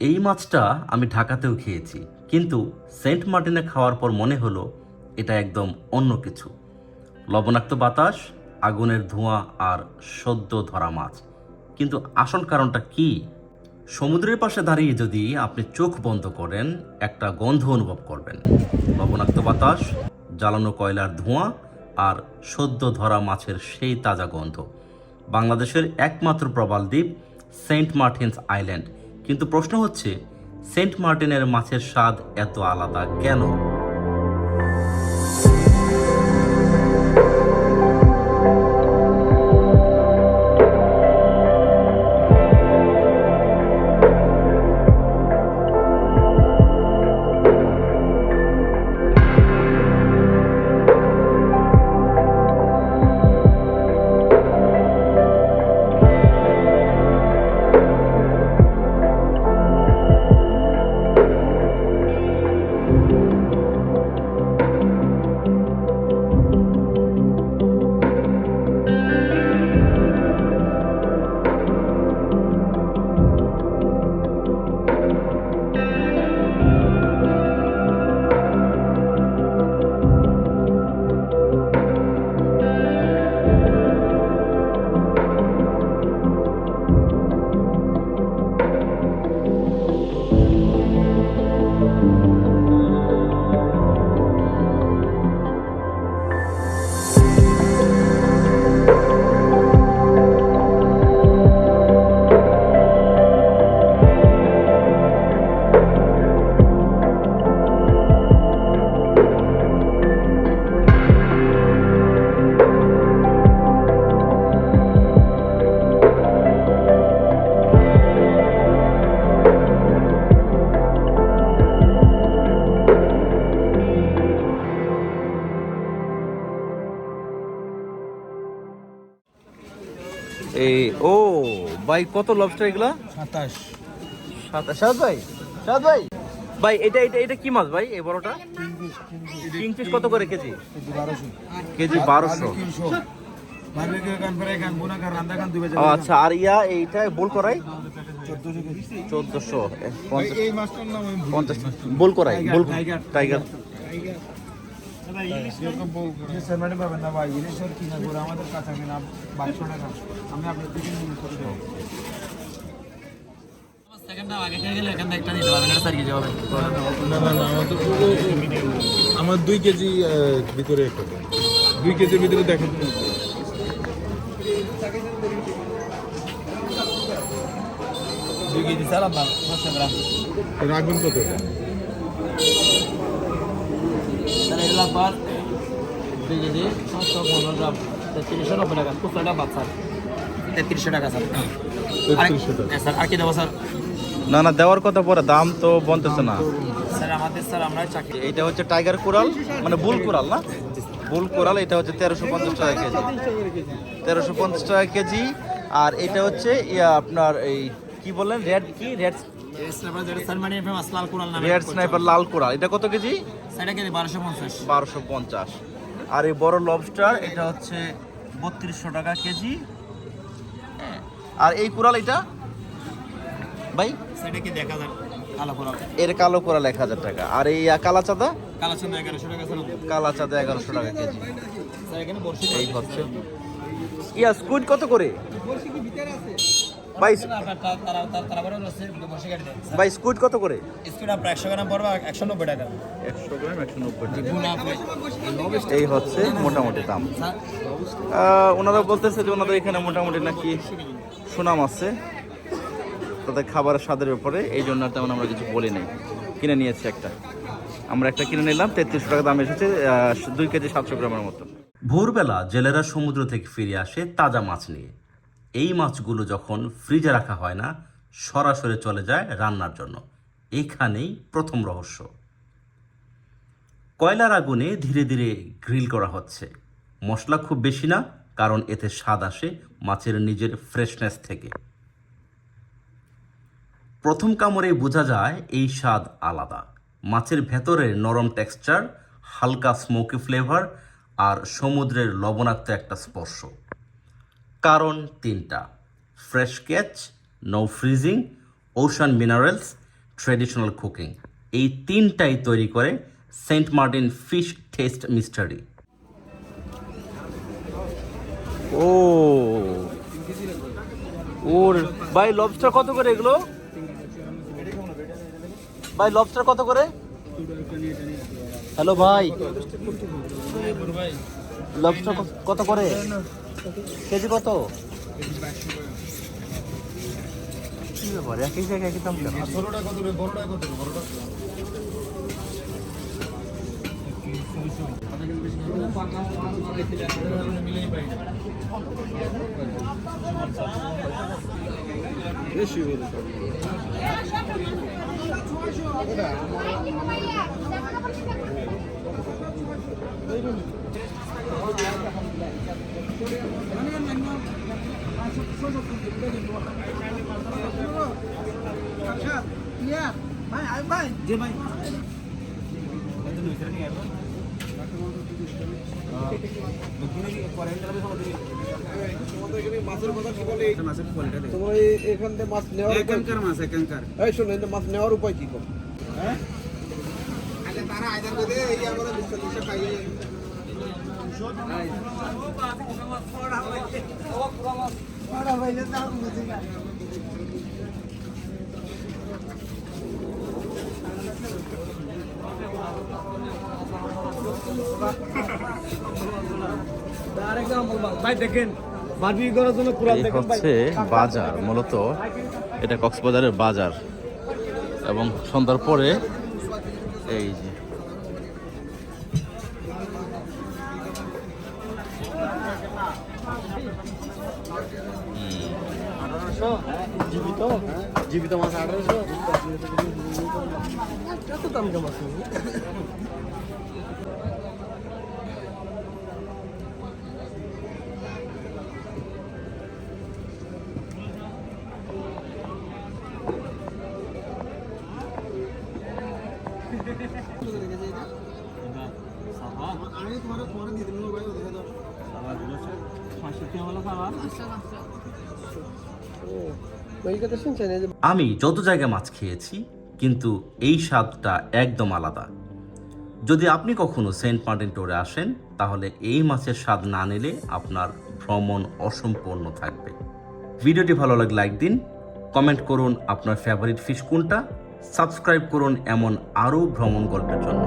এই মাছটা আমি ঢাকাতেও খেয়েছি, কিন্তু সেন্ট মার্টিনে খাওয়ার পর মনে হলো এটা একদম অন্য কিছু। লবণাক্ত বাতাস, আগুনের ধোঁয়া আর সদ্য ধরা মাছ। কিন্তু আসল কারণটা কি? সমুদ্রের পাশে দাঁড়িয়ে যদি আপনি চোখ বন্ধ করেন, একটা গন্ধ অনুভব করবেন। লবণাক্ত বাতাস, জ্বালানো কয়লার ধোঁয়া আর সদ্য ধরা মাছের সেই তাজা গন্ধ। বাংলাদেশের একমাত্র প্রবাল দ্বীপ সেন্ট মার্টিনস আইল্যান্ড। কিন্তু প্রশ্ন হচ্ছে, সেন্ট মার্টিনের মাছের স্বাদ এত আলাদা কেন? এই ও ভাই, কত লবস্টার এগুলা? 27 27। সাদ ভাই, সাদ ভাই, ভাই এটা এটা এটা কি মাছ ভাই, এই বড়টা? কিংফিশ কত করে কেজি? 1200 কেজি 1200। 300 বারবিকিউ গান ফ্রাই গান বুনা গান রান্দা গান দুবে আচ্ছা, আর ইয়া এইটা বোল করাই 1400 1450। এই মাছটার নাম আমি 50 বোল করাই, বোল টাইগার। এরকম বল যে সেরমানি পাবেন না ভাই, ইলিশের কিনা করে আমাদের কাছে কিনা 1200 টাকা। আমি আপনাদের দিকে নিয়ে করে দেব। সেকেন্ডটা আগে খেয়ে গেলে এখান থেকে একটা নিতে পারবেন, এটা স্যার কি যাবে? না না না, আমাদের পুরো আমার 2 কেজি ভিতরে একটা 2 কেজির ভিতরে দেখেন। 2 কেজি সালাম না 500 গ্রাম রাখবেন কত? স্যার এগুলো আপনার 2 কেজি 515 গ্রাম 3390 টাকা, কুচলাটা বাদ স্যার 3300 টাকা স্যার। 3300 টাকা। স্যার আর কি দেবো স্যার? না না, দেওয়ার কথা পরে, দাম তো বলতেছে না। স্যার আমাদের স্যার আমরা চাকরি এইটা হচ্ছে টাইগার কোরাল, মানে বুল কোরাল না, বুল কোরাল। এটা হচ্ছে 1350 টাকা কেজি, 1350 টাকা কেজি। আর এটা হচ্ছে ইয়া আপনার এই কি বললেন, রেড কি, রেড স্যার মানে ফেমাস লাল কোরাল নামে রেড স্নাইপার লাল কোরাল, এটা কত কেজি? সেটা কেজি 1250। 1250। আর এই বড় লবস্টার এটা হচ্ছে 3200 টাকা কেজি। হ্যাঁ। আর এই কোরাল এটা ভাই, সেটা কি 1000 কালো কোরাল, এর কালো কোরাল 1000 টাকা। আর এই কালাচাঁদা, কালো চন্দ্র 1100 টাকা স্যার। কালাচাঁদা 1100 টাকা কেজি। স্যার এখানে বর্ষি এই হচ্ছে ইয়া স্কুইড কত করে ভাই? তারা বড় আছে বর্ষি কাটে দেন ভাই স্কুইড কত করে? স্কুল আপনার 100 গ্রাম পড়বে 190 টাকা। 100 গ্রাম 190 টাকা। বুনা আপনি এই হচ্ছে মোটামুটি দাম। ওনারা বলতেছে যে ওনাদের এখানে মোটামুটি নাকি সুনাম আছে তাদের খাবারের স্বাদের ব্যাপারে, এই জন্য আর তেমন আমরা কিছু বলি নাই। কিনে নিয়েছি একটা, আমরা একটা কিনে নিলাম, 3300 টাকা দাম এসেছে, 2 কেজি 700 গ্রামের মতো। ভোরবেলা জেলেরা সমুদ্র থেকে ফিরে আসে তাজা মাছ নিয়ে। এই মাছগুলো যখন ফ্রিজে রাখা হয় না, সরাসরি চলে যায় রান্নার জন্য। এইখানেই প্রথম রহস্য। কয়লার আগুনে ধীরে ধীরে গ্রিল করা হচ্ছে। মশলা খুব বেশি না, কারণ এতে স্বাদ আসে মাছের নিজের ফ্রেশনেস থেকে। প্রথম কামড়ে বোঝা যায় এই স্বাদ আলাদা। মাছের ভেতরের নরম টেক্সচার, হালকা স্মোকি ফ্লেভার আর সমুদ্রের লবণাক্ত একটা স্পর্শ। কারণ 3টা: fresh catch, no freezing, ocean minerals traditional cooking, এই তিনটাই তৈরি করে saint Martin fish taste mystery. ও ওর ভাই লবস্টার কত করে এগুলো? ভাই লবস্টার কত করে? হ্যালো ভাই, লবস্টার কত করে কেজি? কত? কি ব্যাপার, একই জায়গায় একই দাম কেন? ছোটটা কত রে, বড়টা কত রে? বড়টা মিলেই পাই না। বেশি বলে এখান থেকে মাছ নেওয়ার এখানকার মাছ এখানকার এই শোনো এটা মাছ নেওয়ার উপায় কি কর হ্যাঁ তারা আইদার করে এই আমরা বিস্তারিত খাইয়ে ভাই দেখেন বারবিকিউ করার জন্য কুড়াল দেখেন ভাই। হচ্ছে বাজার, মূলত এটা কক্সবাজারের বাজার, এবং সন্ধ্যার পরে এই যে জীবিত মাছ 1800 কত দাম কম আছে আমি তোমার দিয়ে দিলাম ভাই দেখা দাও সাবাদ দিলো 500 টাকা वाला সাবাদ ও ওই কথা শুনছেন এই যে আমি যত জায়গায় মাছ খেয়েছি, কিন্তু এই স্বাদটা একদম আলাদা। যদি আপনি কখনো সেন্ট মার্টিন ট্যুরে আসেন, তাহলে এই মাছের স্বাদ না নিলে আপনার ভ্রমণ অসম্পূর্ণ থাকবে। ভিডিওটি ভালো লাগলে লাইক দিন, কমেন্ট করুন আপনার ফেভারিট ফিশ কোনটা, সাবস্ক্রাইব করুন এমন আরও ভ্রমণ গল্পের জন্য।